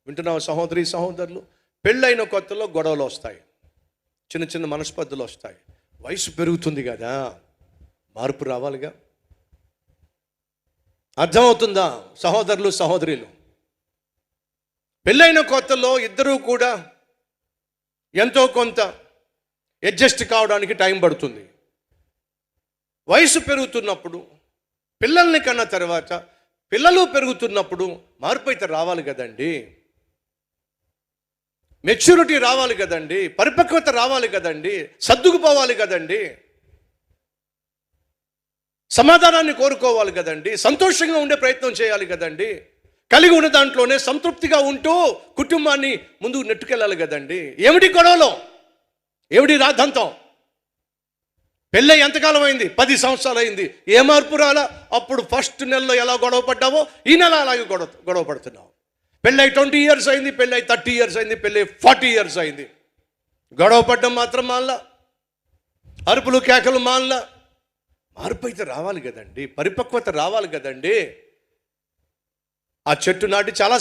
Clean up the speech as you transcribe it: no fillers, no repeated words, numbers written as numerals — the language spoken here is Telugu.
వింటున్నావు సహోదరి సహోదరులు? పెళ్ళైన కొత్తలో గొడవలు వస్తాయి, చిన్న చిన్న మనస్పర్ధలు వస్తాయి. వయసు పెరుగుతుంది కదా, మార్పు రావాలిగా. అర్థమవుతుందా సహోదరులు సహోదరులు? పెళ్ళైన కొత్తలో ఇద్దరూ కూడా ఎంతో కొంత అడ్జస్ట్ కావడానికి టైం పడుతుంది. వయసు పెరుగుతున్నప్పుడు, పిల్లల్ని కన్న తర్వాత పిల్లలు పెరుగుతున్నప్పుడు మార్పు అయితే రావాలి కదండి, మెచ్యూరిటీ రావాలి కదండి, పరిపక్వత రావాలి కదండి, సర్దుకుపోవాలి కదండి, సమాధానాన్ని కోరుకోవాలి కదండి, సంతోషంగా ఉండే ప్రయత్నం చేయాలి కదండి, కలిగి ఉన్న దాంట్లోనే సంతృప్తిగా ఉంటూ కుటుంబాన్ని ముందుకు నెట్టుకెళ్ళాలి కదండి. ఏమిటి గొడవలో, ఏమిటి రాద్ధాంతం? పెళ్ళై ఎంతకాలం అయింది? 10 సంవత్సరాలు అయింది. ఏ మార్పు రాలా? అప్పుడు ఫస్ట్ నెలలో ఎలా గొడవ పడ్డావో ఈ నెల అలాగే గొడవ పడుతున్నావు. పెళ్ళై 20 years అయింది, పెళ్ళై 30 years అయింది, పెళ్ళై 40 years అయింది. గొడవ పడ్డం మాత్రం మానలా, అరుపులు కేకలు మానలా. మార్పు అయితే రావాలి కదండి, పరిపక్వత రావాలి కదండి. ఆ చెట్టు నాటి చాలా